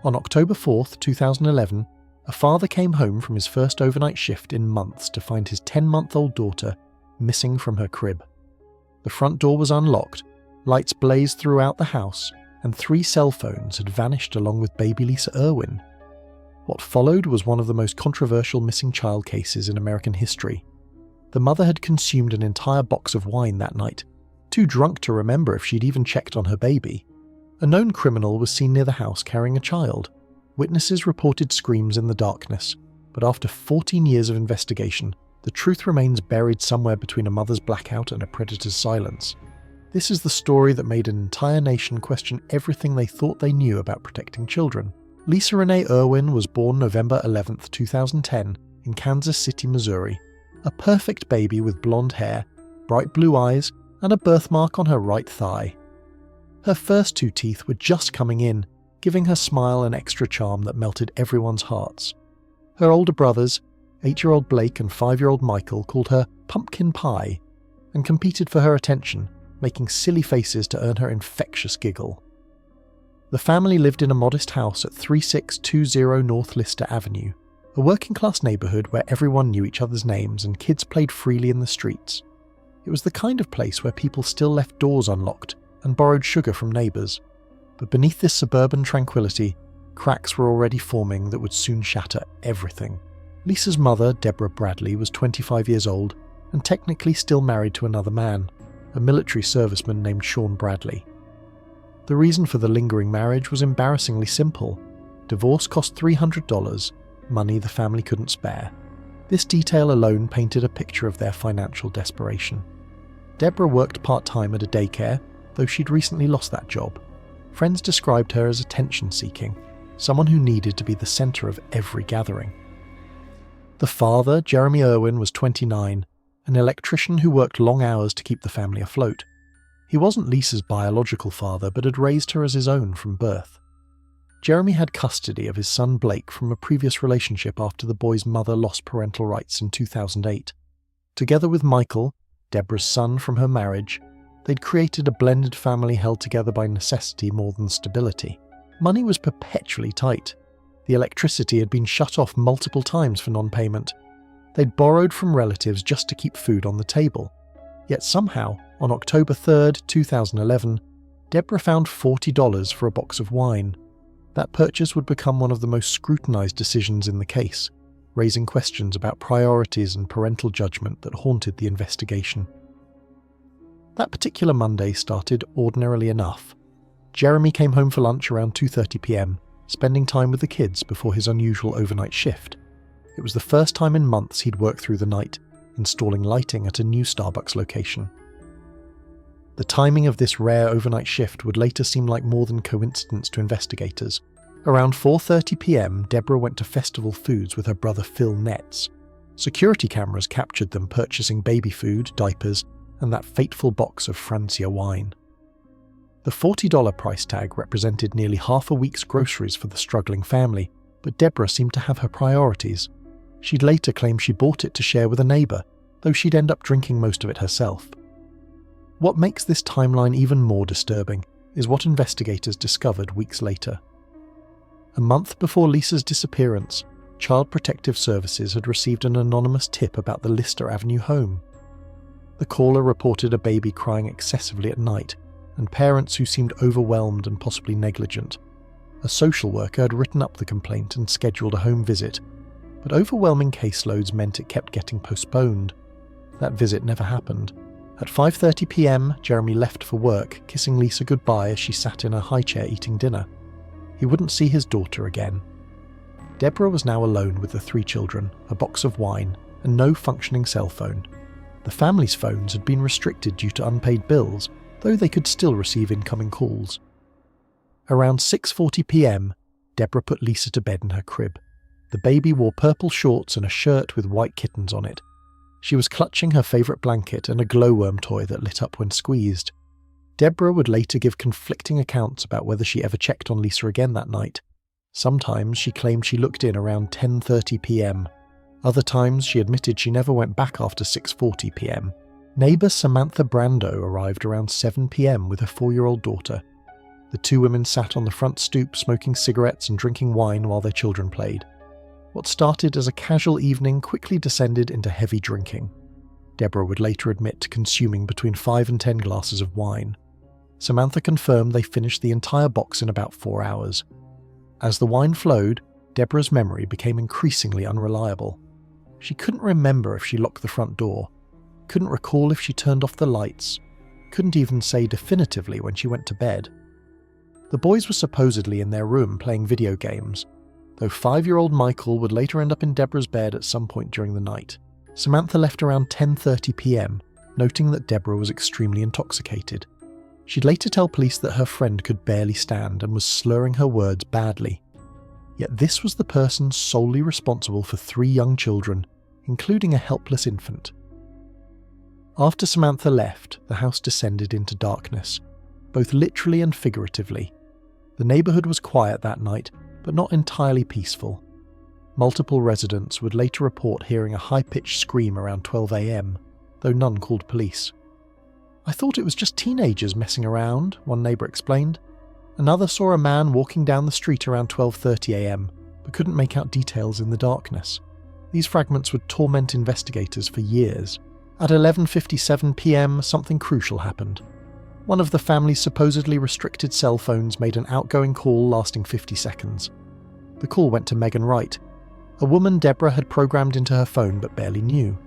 On October 4th, 2011, a father came home from his first overnight shift in months to find his 10-month-old daughter missing from her crib. The front door was unlocked, lights blazed throughout the house, and 3 cell phones had vanished along with baby Lisa Irwin. What followed was one of the most controversial missing child cases in American history. The mother had consumed an entire box of wine that night, too drunk to remember if she'd even checked on her baby. A known criminal was seen near the house carrying a child. Witnesses reported screams in the darkness, but after 14 years of investigation, the truth remains buried somewhere between a mother's blackout and a predator's silence. This is the story that made an entire nation question everything they thought they knew about protecting children. Lisa Renee Irwin was born November 11, 2010, in Kansas City, Missouri. A perfect baby with blonde hair, bright blue eyes, and a birthmark on her right thigh. Her first 2 teeth were just coming in, giving her smile an extra charm that melted everyone's hearts. Her older brothers, 8-year-old Blake and 5-year-old Michael, called her Pumpkin Pie and competed for her attention, making silly faces to earn her infectious giggle. The family lived in a modest house at 3620 North Lister Avenue, a working-class neighbourhood where everyone knew each other's names and kids played freely in the streets. It was the kind of place where people still left doors unlocked and borrowed sugar from neighbours. But beneath this suburban tranquility, cracks were already forming that would soon shatter everything. Lisa's mother, Deborah Bradley, was 25 years old and technically still married to another man, a military serviceman named Sean Bradley. The reason for the lingering marriage was embarrassingly simple. Divorce cost $300, money the family couldn't spare. This detail alone painted a picture of their financial desperation. Deborah worked part-time at a daycare, though she'd recently lost that job. Friends described her as attention-seeking, someone who needed to be the centre of every gathering. The father, Jeremy Irwin, was 29, an electrician who worked long hours to keep the family afloat. He wasn't Lisa's biological father, but had raised her as his own from birth. Jeremy had custody of his son Blake from a previous relationship after the boy's mother lost parental rights in 2008. Together with Michael, Deborah's son from her marriage, they'd created a blended family held together by necessity more than stability. Money was perpetually tight. The electricity had been shut off multiple times for non-payment. They'd borrowed from relatives just to keep food on the table. Yet somehow, on October 3rd, 2011, Deborah found $40 for a box of wine. That purchase would become one of the most scrutinised decisions in the case, raising questions about priorities and parental judgment that haunted the investigation. That particular Monday started ordinarily enough. Jeremy came home for lunch around 2:30 p.m, spending time with the kids before his unusual overnight shift. It was the first time in months he'd worked through the night, installing lighting at a new Starbucks location. The timing of this rare overnight shift would later seem like more than coincidence to investigators. Around 4:30 p.m, Deborah went to Festival Foods with her brother Phil Netz. Security cameras captured them purchasing baby food, diapers, and that fateful box of Francia wine. The $40 price tag represented nearly half a week's groceries for the struggling family, but Deborah seemed to have her priorities. She'd later claimed she bought it to share with a neighbour, though she'd end up drinking most of it herself. What makes this timeline even more disturbing is what investigators discovered weeks later. A month before Lisa's disappearance, Child Protective Services had received an anonymous tip about the Lister Avenue home. The caller reported a baby crying excessively at night, and parents who seemed overwhelmed and possibly negligent. A social worker had written up the complaint and scheduled a home visit, but overwhelming caseloads meant it kept getting postponed. That visit never happened. At 5:30 p.m, Jeremy left for work, kissing Lisa goodbye as she sat in her high chair eating dinner. He wouldn't see his daughter again. Deborah was now alone with the 3 children, a box of wine, and no functioning cell phone. The family's phones had been restricted due to unpaid bills, though they could still receive incoming calls. Around 6:40 p.m, Deborah put Lisa to bed in her crib. The baby wore purple shorts and a shirt with white kittens on it. She was clutching her favourite blanket and a glowworm toy that lit up when squeezed. Deborah would later give conflicting accounts about whether she ever checked on Lisa again that night. Sometimes she claimed she looked in around 10:30 p.m. Other times she admitted she never went back after 6:40 p.m. Neighbour Samantha Brando arrived around 7 p.m. with her 4-year-old daughter. The The two women sat on the front stoop smoking cigarettes and drinking wine while their children played. What started as a casual evening quickly descended into heavy drinking. Deborah would later admit to consuming between 5 and 10 glasses of wine. Samantha confirmed they finished the entire box in about 4 hours. As the wine flowed, Deborah's memory became increasingly unreliable. She couldn't remember if she locked the front door, couldn't recall if she turned off the lights, couldn't even say definitively when she went to bed. The boys were supposedly in their room playing video games, though 5-year-old Michael would later end up in Deborah's bed at some point during the night. Samantha left around 10:30 p.m, noting that Deborah was extremely intoxicated. She'd later tell police that her friend could barely stand and was slurring her words badly. Yet this was the person solely responsible for 3 young children, including a helpless infant. After Samantha left, the house descended into darkness, both literally and figuratively. The neighbourhood was quiet that night, but not entirely peaceful. Multiple residents would later report hearing a high-pitched scream around 12 a.m, though none called police. "I thought it was just teenagers messing around," one neighbour explained. Another saw a man walking down the street around 12:30 a.m, but couldn't make out details in the darkness. These fragments would torment investigators for years. At 11:57 p.m, something crucial happened. One of the family's supposedly restricted cell phones made an outgoing call lasting 50 seconds. The call went to Megan Wright, a woman Deborah had programmed into her phone but barely knew.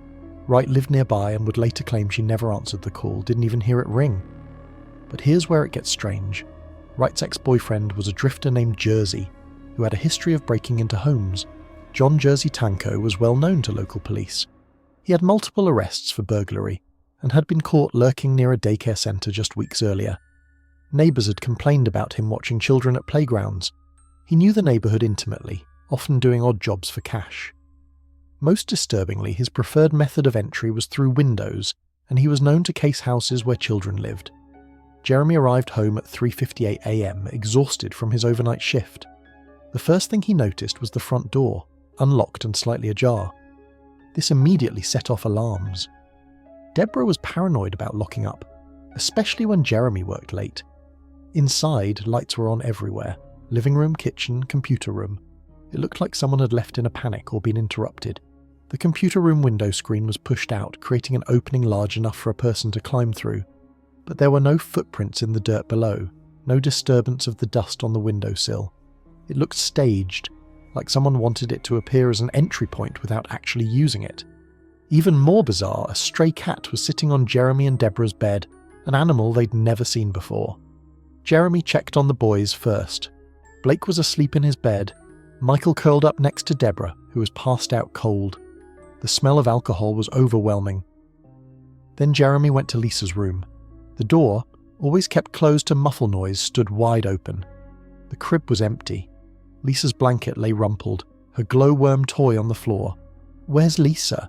Wright lived nearby and would later claim she never answered the call, didn't even hear it ring. But here's where it gets strange. Wright's ex-boyfriend was a drifter named Jersey, who had a history of breaking into homes. John Jersey Tanko was well known to local police. He had multiple arrests for burglary, and had been caught lurking near a daycare centre just weeks earlier. Neighbours had complained about him watching children at playgrounds. He knew the neighbourhood intimately, often doing odd jobs for cash. Most disturbingly, his preferred method of entry was through windows, and he was known to case houses where children lived. Jeremy arrived home at 3:58 a.m, exhausted from his overnight shift. The first thing he noticed was the front door, unlocked and slightly ajar. This immediately set off alarms. Deborah was paranoid about locking up, especially when Jeremy worked late. Inside, lights were on everywhere: living room, kitchen, computer room. It looked like someone had left in a panic or been interrupted. The computer room window screen was pushed out, creating an opening large enough for a person to climb through. But there were no footprints in the dirt below, no disturbance of the dust on the windowsill. It looked staged, like someone wanted it to appear as an entry point without actually using it. Even more bizarre, a stray cat was sitting on Jeremy and Deborah's bed, an animal they'd never seen before. Jeremy checked on the boys first. Blake was asleep in his bed. Michael curled up next to Deborah, who was passed out cold. The smell of alcohol was overwhelming. Then Jeremy went to Lisa's room. The door, always kept closed to muffle noise, stood wide open. The crib was empty. Lisa's blanket lay rumpled, her glowworm toy on the floor. "Where's Lisa?"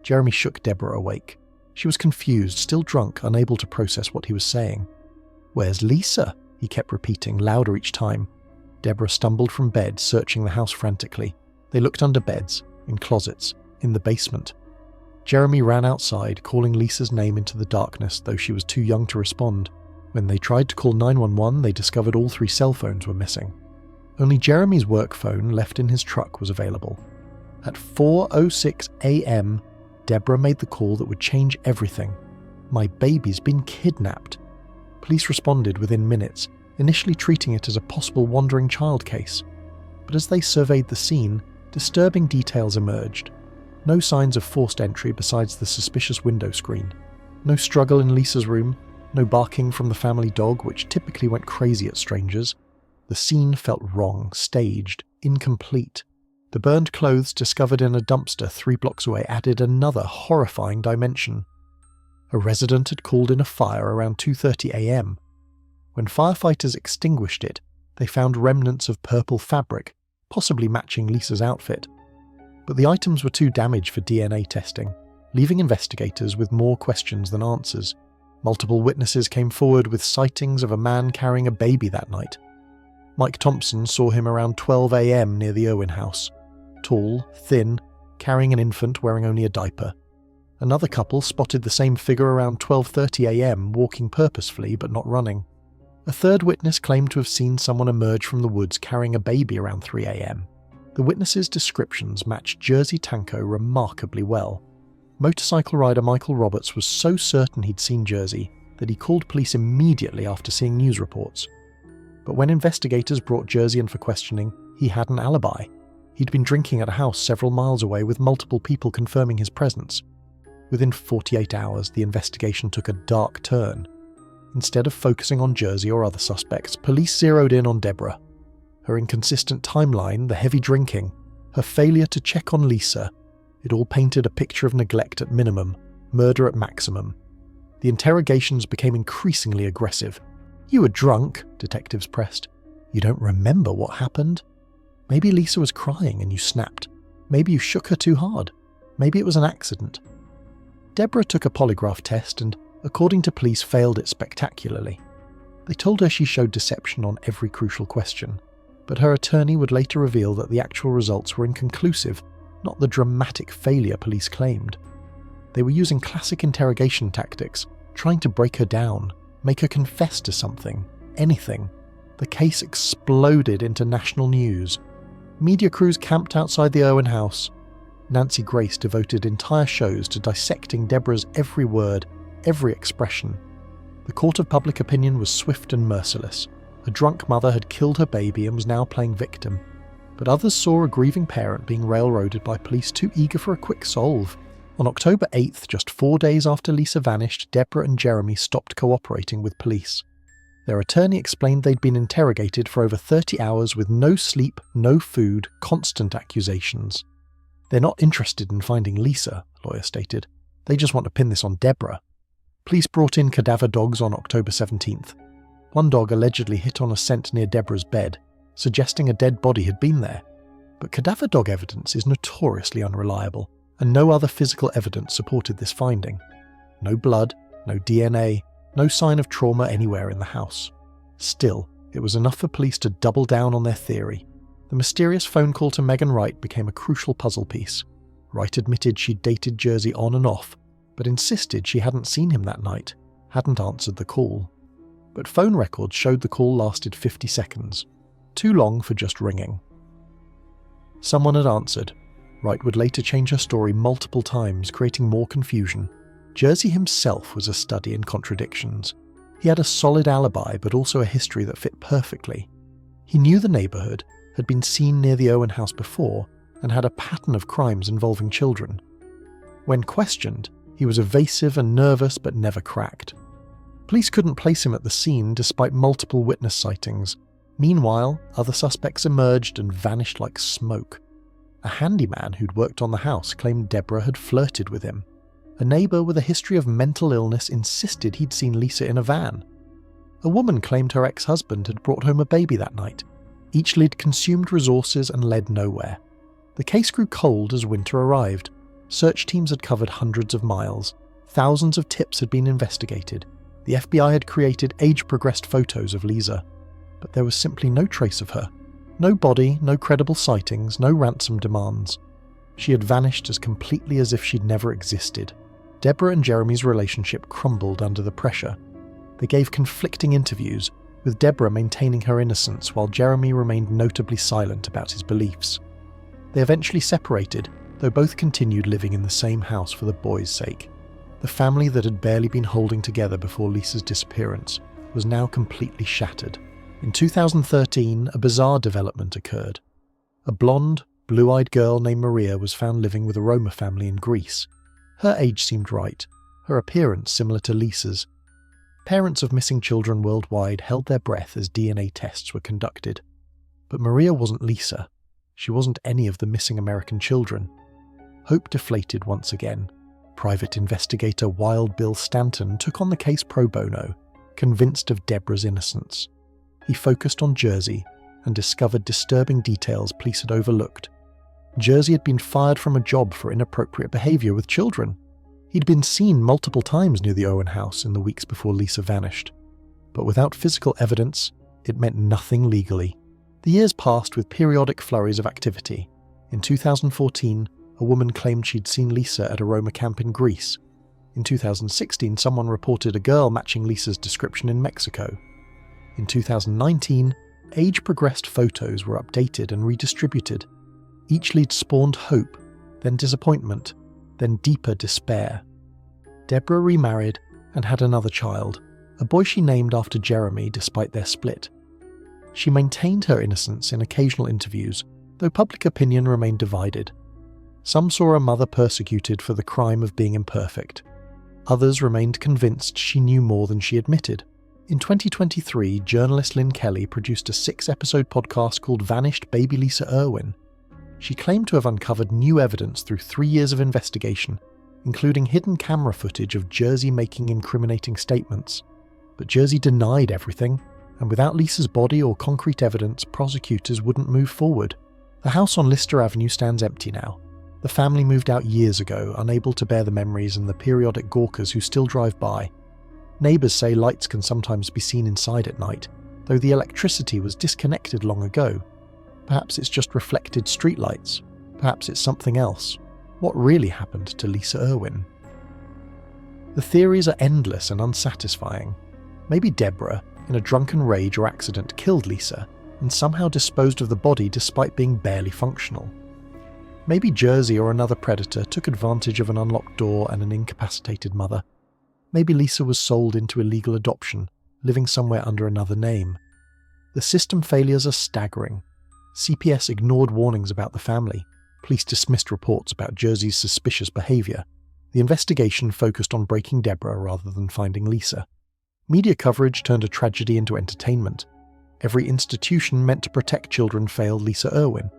Jeremy shook Deborah awake. She was confused, still drunk, unable to process what he was saying. "Where's Lisa?" he kept repeating, louder each time. Deborah stumbled from bed, searching the house frantically. They looked under beds, in closets, in the basement. Jeremy ran outside, calling Lisa's name into the darkness, though she was too young to respond. When they tried to call 911, they discovered all 3 cell phones were missing. Only Jeremy's work phone, left in his truck, was available. At 4:06 a.m, Deborah made the call that would change everything. "My baby's been kidnapped." Police responded within minutes, initially treating it as a possible wandering child case. But as they surveyed the scene, disturbing details emerged. No signs of forced entry besides the suspicious window screen. No struggle in Lisa's room, no barking from the family dog, which typically went crazy at strangers. The scene felt wrong, staged, incomplete. The burned clothes discovered in a dumpster 3 blocks away added another horrifying dimension. A resident had called in a fire around 2:30 a.m. When firefighters extinguished it, they found remnants of purple fabric, possibly matching Lisa's outfit. But the items were too damaged for DNA testing, leaving investigators with more questions than answers. Multiple witnesses came forward with sightings of a man carrying a baby that night. Mike Thompson saw him around 12 a.m. near the Irwin house. Tall, thin, carrying an infant wearing only a diaper. Another couple spotted the same figure around 12:30 a.m. walking purposefully but not running. A third witness claimed to have seen someone emerge from the woods carrying a baby around 3 a.m. The witnesses' descriptions matched Jersey Tanko remarkably well. Motorcycle rider Michael Roberts was so certain he'd seen Jersey that he called police immediately after seeing news reports. But when investigators brought Jersey in for questioning, he had an alibi. He'd been drinking at a house several miles away with multiple people confirming his presence. Within 48 hours, the investigation took a dark turn. Instead of focusing on Jersey or other suspects, police zeroed in on Deborah. Her inconsistent timeline, the heavy drinking, her failure to check on Lisa, it all painted a picture of neglect at minimum, murder at maximum. The interrogations became increasingly aggressive. "You were drunk," detectives pressed. "You don't remember what happened? Maybe Lisa was crying and you snapped. Maybe you shook her too hard. Maybe it was an accident." Deborah took a polygraph test and, according to police, failed it spectacularly. They told her she showed deception on every crucial question, but her attorney would later reveal that the actual results were inconclusive, not the dramatic failure police claimed. They were using classic interrogation tactics, trying to break her down, make her confess to something, anything. The case exploded into national news. Media crews camped outside the Irwin house. Nancy Grace devoted entire shows to dissecting Deborah's every word, every expression. The court of public opinion was swift and merciless. A drunk mother had killed her baby and was now playing victim. But others saw a grieving parent being railroaded by police too eager for a quick solve. On October 8th, just 4 days after Lisa vanished, Deborah and Jeremy stopped cooperating with police. Their attorney explained they'd been interrogated for over 30 hours with no sleep, no food, constant accusations. "They're not interested in finding Lisa," the lawyer stated. "They just want to pin this on Deborah." Police brought in cadaver dogs on October 17th. One dog allegedly hit on a scent near Deborah's bed, suggesting a dead body had been there. But cadaver dog evidence is notoriously unreliable, and no other physical evidence supported this finding. No blood, no DNA, no sign of trauma anywhere in the house. Still, it was enough for police to double down on their theory. The mysterious phone call to Megan Wright became a crucial puzzle piece. Wright admitted she'd dated Jersey on and off, but insisted she hadn't seen him that night, hadn't answered the call. But phone records showed the call lasted 50 seconds, too long for just ringing. Someone had answered. Wright would later change her story multiple times, creating more confusion. Jersey himself was a study in contradictions. He had a solid alibi, but also a history that fit perfectly. He knew the neighbourhood, had been seen near the Irwin house before, and had a pattern of crimes involving children. When questioned, he was evasive and nervous but never cracked. Police couldn't place him at the scene despite multiple witness sightings. Meanwhile, other suspects emerged and vanished like smoke. A handyman who'd worked on the house claimed Deborah had flirted with him. A neighbour with a history of mental illness insisted he'd seen Lisa in a van. A woman claimed her ex-husband had brought home a baby that night. Each lead consumed resources and led nowhere. The case grew cold as winter arrived. Search teams had covered hundreds of miles. Thousands of tips had been investigated. The FBI had created age-progressed photos of Lisa. But there was simply no trace of her. No body, no credible sightings, no ransom demands. She had vanished as completely as if she'd never existed. Deborah and Jeremy's relationship crumbled under the pressure. They gave conflicting interviews, with Deborah maintaining her innocence while Jeremy remained notably silent about his beliefs. They eventually separated, though both continued living in the same house for the boys' sake. The family that had barely been holding together before Lisa's disappearance was now completely shattered. In 2013, a bizarre development occurred. A blonde, blue-eyed girl named Maria was found living with a Roma family in Greece. Her age seemed right, her appearance similar to Lisa's. Parents of missing children worldwide held their breath as DNA tests were conducted. But Maria wasn't Lisa. She wasn't any of the missing American children. Hope deflated once again. Private investigator Wild Bill Stanton took on the case pro bono, convinced of Deborah's innocence. He focused on Jersey and discovered disturbing details police had overlooked. Jersey had been fired from a job for inappropriate behaviour with children. He'd been seen multiple times near the Irwin house in the weeks before Lisa vanished. But without physical evidence, it meant nothing legally. The years passed with periodic flurries of activity. In 2014, a woman claimed she'd seen Lisa at a Roma camp in Greece. In 2016, someone reported a girl matching Lisa's description in Mexico. In 2019, age-progressed photos were updated and redistributed. Each lead spawned hope, then disappointment, then deeper despair. Deborah remarried and had another child, a boy she named after Jeremy despite their split. She maintained her innocence in occasional interviews, though public opinion remained divided. Some saw a mother persecuted for the crime of being imperfect. Others remained convinced she knew more than she admitted. In 2023, journalist Lynn Kelly produced a 6-episode podcast called Vanished Baby Lisa Irwin. She claimed to have uncovered new evidence through 3 years of investigation, including hidden camera footage of Jersey making incriminating statements. But Jersey denied everything, and without Lisa's body or concrete evidence, prosecutors wouldn't move forward. The house on Lister Avenue stands empty now. The family moved out years ago, unable to bear the memories and the periodic gawkers who still drive by. Neighbours say lights can sometimes be seen inside at night, though the electricity was disconnected long ago. Perhaps it's just reflected streetlights. Perhaps it's something else. What really happened to Lisa Irwin? The theories are endless and unsatisfying. Maybe Deborah, in a drunken rage or accident, killed Lisa and somehow disposed of the body despite being barely functional. Maybe Jersey or another predator took advantage of an unlocked door and an incapacitated mother. Maybe Lisa was sold into illegal adoption, living somewhere under another name. The system failures are staggering. CPS ignored warnings about the family. Police dismissed reports about Jersey's suspicious behaviour. The investigation focused on breaking Deborah rather than finding Lisa. Media coverage turned a tragedy into entertainment. Every institution meant to protect children failed Lisa Irwin.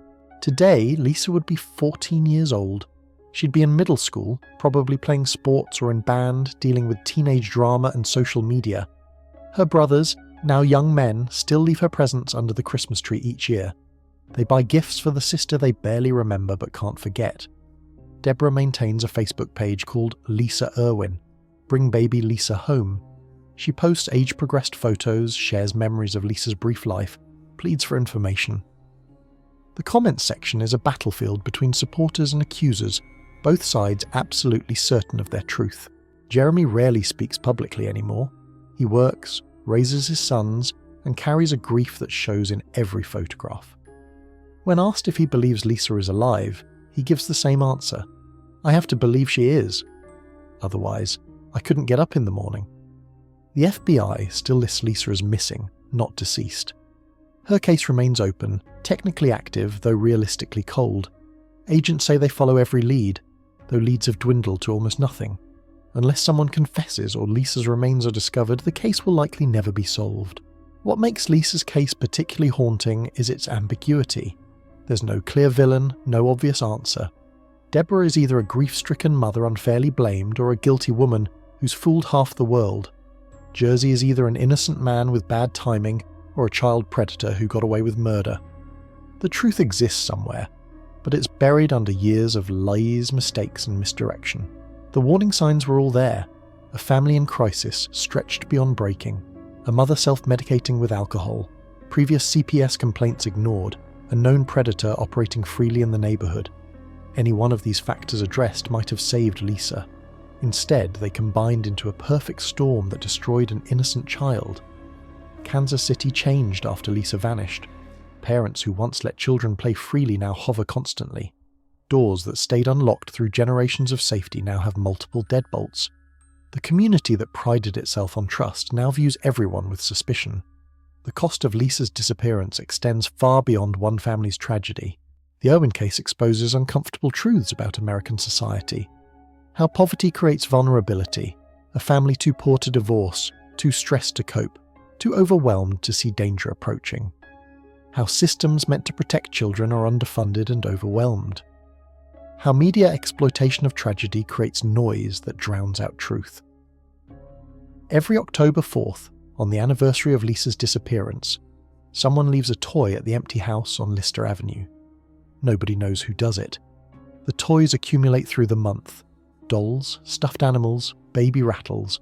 Today, Lisa would be 14 years old. She'd be in middle school, probably playing sports or in band, dealing with teenage drama and social media. Her brothers, now young men, still leave her presents under the Christmas tree each year. They buy gifts for the sister they barely remember but can't forget. Deborah maintains a Facebook page called Lisa Irwin, Bring Baby Lisa Home. She posts age-progressed photos, shares memories of Lisa's brief life, pleads for information. The comments section is a battlefield between supporters and accusers, both sides absolutely certain of their truth. Jeremy rarely speaks publicly anymore. He works, raises his sons, and carries a grief that shows in every photograph. When asked if he believes Lisa is alive, he gives the same answer. I have to believe she is. Otherwise, I couldn't get up in the morning. The FBI still lists Lisa as missing, not deceased. Her case remains open, technically active, though realistically cold. Agents say they follow every lead, though leads have dwindled to almost nothing. Unless someone confesses or Lisa's remains are discovered, the case will likely never be solved. What makes Lisa's case particularly haunting is its ambiguity. There's no clear villain, no obvious answer. Deborah is either a grief-stricken mother unfairly blamed or a guilty woman who's fooled half the world. Jersey is either an innocent man with bad timing or a child predator who got away with murder. The truth exists somewhere, but it's buried under years of lies, mistakes, and misdirection. The warning signs were all there. A family in crisis, stretched beyond breaking. A mother self-medicating with alcohol. Previous CPS complaints ignored. A known predator operating freely in the neighbourhood. Any one of these factors addressed might have saved Lisa. Instead, they combined into a perfect storm that destroyed an innocent child. Kansas City changed after Lisa vanished. Parents who once let children play freely now hover constantly. Doors that stayed unlocked through generations of safety now have multiple deadbolts. The community that prided itself on trust now views everyone with suspicion. The cost of Lisa's disappearance extends far beyond one family's tragedy. The Irwin case exposes uncomfortable truths about American society. How poverty creates vulnerability, a family too poor to divorce, too stressed to cope, too overwhelmed to see danger approaching. How systems meant to protect children are underfunded and overwhelmed. How media exploitation of tragedy creates noise that drowns out truth. Every October 4th, on the anniversary of Lisa's disappearance, someone leaves a toy at the empty house on Lister Avenue. Nobody knows who does it. The toys accumulate through the month. Dolls, stuffed animals, baby rattles.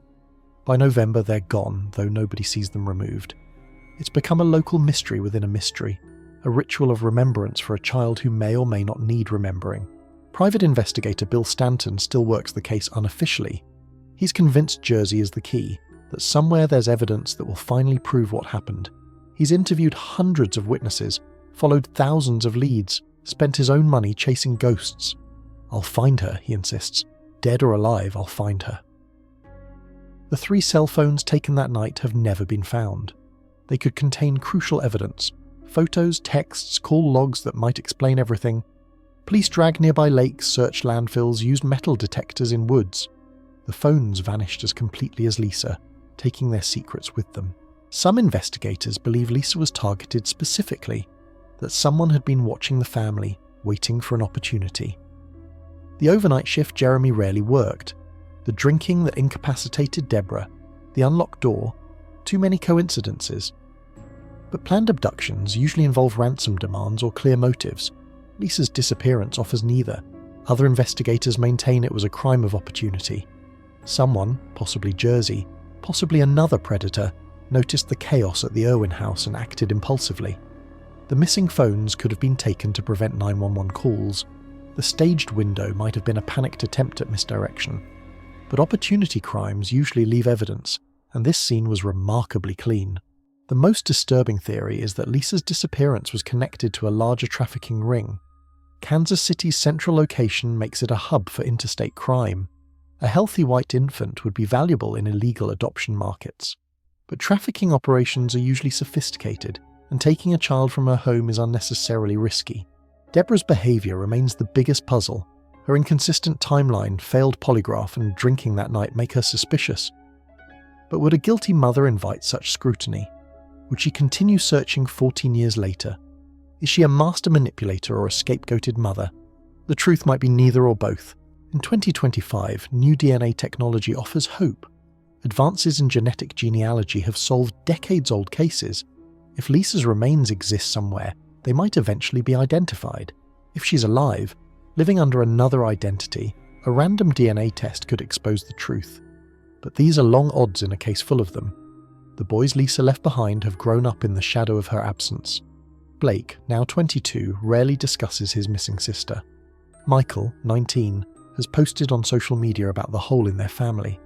By November they're gone, though nobody sees them removed. It's become a local mystery within a mystery, a ritual of remembrance for a child who may or may not need remembering. Private investigator Bill Stanton still works the case unofficially. He's convinced Jersey is the key, that somewhere there's evidence that will finally prove what happened. He's interviewed hundreds of witnesses, followed thousands of leads, spent his own money chasing ghosts. "I'll find her," he insists. "Dead or alive, I'll find her." The 3 cell phones taken that night have never been found. They could contain crucial evidence: photos, texts, call logs that might explain everything. Police dragged nearby lakes, searched landfills, used metal detectors in woods. The phones vanished as completely as Lisa, taking their secrets with them. Some investigators believe Lisa was targeted specifically, that someone had been watching the family, waiting for an opportunity. The overnight shift Jeremy rarely worked. The drinking that incapacitated Deborah, the unlocked door, too many coincidences. But planned abductions usually involve ransom demands or clear motives. Lisa's disappearance offers neither. Other investigators maintain it was a crime of opportunity. Someone, possibly Jersey, possibly another predator, noticed the chaos at the Irwin house and acted impulsively. The missing phones could have been taken to prevent 911 calls. The staged window might have been a panicked attempt at misdirection. But opportunity crimes usually leave evidence, and this scene was remarkably clean. The most disturbing theory is that Lisa's disappearance was connected to a larger trafficking ring. Kansas City's central location makes it a hub for interstate crime. A healthy white infant would be valuable in illegal adoption markets. But trafficking operations are usually sophisticated, and taking a child from her home is unnecessarily risky. Deborah's behaviour remains the biggest puzzle. Her inconsistent timeline, failed polygraph, and drinking that night make her suspicious. But would a guilty mother invite such scrutiny? Would she continue searching 14 years later? Is she a master manipulator or a scapegoated mother? The truth might be neither or both. In 2025, new DNA technology offers hope. Advances in genetic genealogy have solved decades-old cases. If Lisa's remains exist somewhere, they might eventually be identified. If she's alive, living under another identity, a random DNA test could expose the truth. But these are long odds in a case full of them. The boys Lisa left behind have grown up in the shadow of her absence. Blake, now 22, rarely discusses his missing sister. Michael, 19, has posted on social media about the hole in their family.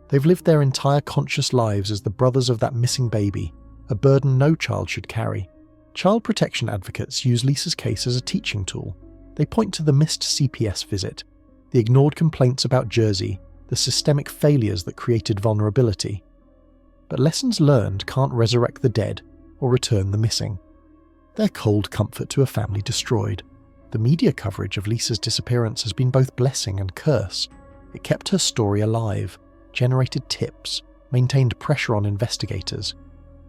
They've lived their entire conscious lives as the brothers of that missing baby, a burden no child should carry. Child protection advocates use Lisa's case as a teaching tool. They point to the missed CPS visit, the ignored complaints about Jersey, the systemic failures that created vulnerability. But lessons learned can't resurrect the dead or return the missing. They're cold comfort to a family destroyed. The media coverage of Lisa's disappearance has been both blessing and curse. It kept her story alive, generated tips, maintained pressure on investigators.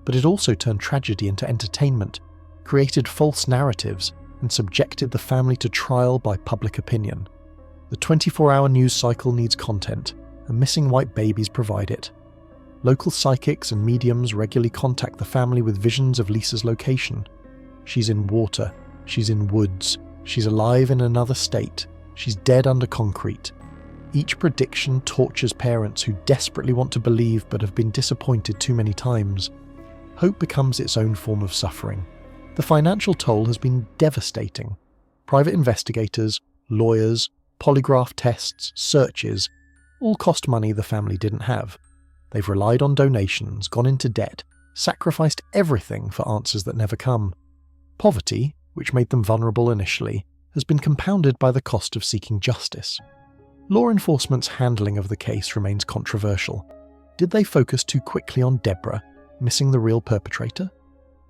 But it also turned tragedy into entertainment, created false narratives, and subjected the family to trial by public opinion. The 24-hour news cycle needs content, and missing white babies provide it. Local psychics and mediums regularly contact the family with visions of Lisa's location. She's in water, she's in woods, she's alive in another state, she's dead under concrete. Each prediction tortures parents who desperately want to believe but have been disappointed too many times. Hope becomes its own form of suffering. The financial toll has been devastating. Private investigators, lawyers, polygraph tests, searches, all cost money the family didn't have. They've relied on donations, gone into debt, sacrificed everything for answers that never come. Poverty, which made them vulnerable initially, has been compounded by the cost of seeking justice. Law enforcement's handling of the case remains controversial. Did they focus too quickly on Deborah, missing the real perpetrator?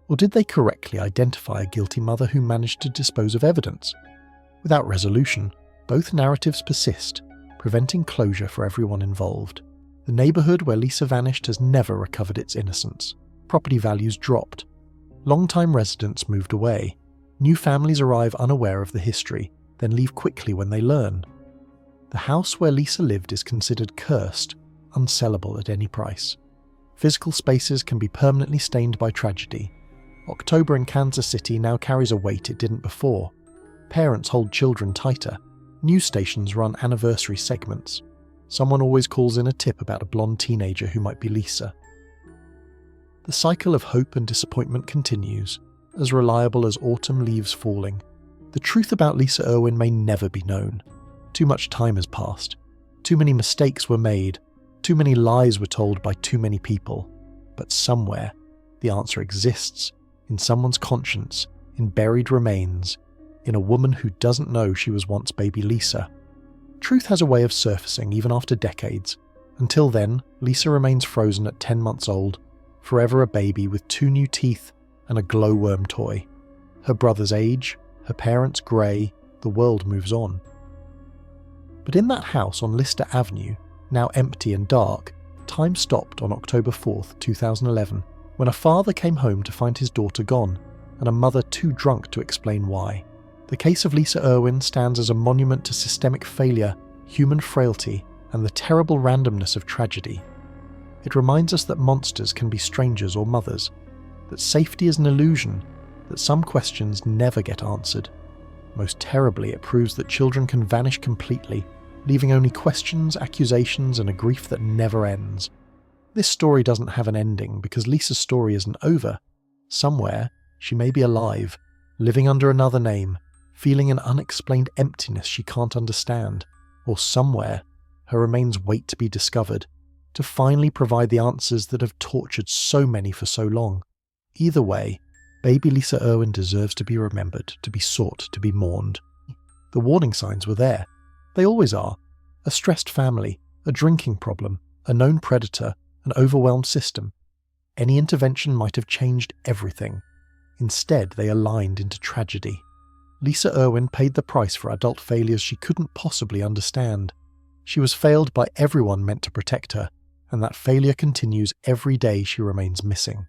Or did they correctly identify a guilty mother who managed to dispose of evidence? Without resolution, both narratives persist, preventing closure for everyone involved. The neighbourhood where Lisa vanished has never recovered its innocence. Property values dropped. Long-time residents moved away. New families arrive unaware of the history, then leave quickly when they learn. The house where Lisa lived is considered cursed, unsellable at any price. Physical spaces can be permanently stained by tragedy. October in Kansas City now carries a weight it didn't before. Parents hold children tighter. News stations run anniversary segments. Someone always calls in a tip about a blonde teenager who might be Lisa. The cycle of hope and disappointment continues, as reliable as autumn leaves falling. The truth about Lisa Irwin may never be known. Too much time has passed. Too many mistakes were made. Too many lies were told by too many people. But somewhere, the answer exists, in someone's conscience, in buried remains, in a woman who doesn't know she was once baby Lisa. Truth has a way of surfacing even after decades. Until then, Lisa remains frozen at 10 months old, forever a baby with 2 new teeth and a glowworm toy. Her brothers age, her parents grey, the world moves on. But in that house on Lister Avenue, now empty and dark, time stopped on October 4th, 2011, when a father came home to find his daughter gone, and a mother too drunk to explain why. The case of Lisa Irwin stands as a monument to systemic failure, human frailty, and the terrible randomness of tragedy. It reminds us that monsters can be strangers or mothers, that safety is an illusion, that some questions never get answered. Most terribly, it proves that children can vanish completely, leaving only questions, accusations, and a grief that never ends. This story doesn't have an ending because Lisa's story isn't over. Somewhere, she may be alive, living under another name, feeling an unexplained emptiness she can't understand, or somewhere, her remains wait to be discovered, to finally provide the answers that have tortured so many for so long. Either way, baby Lisa Irwin deserves to be remembered, to be sought, to be mourned. The warning signs were there. They always are. A stressed family, a drinking problem, a known predator, an overwhelmed system. Any intervention might have changed everything. Instead, they aligned into tragedy. Lisa Irwin paid the price for adult failures she couldn't possibly understand. She was failed by everyone meant to protect her, and that failure continues every day she remains missing.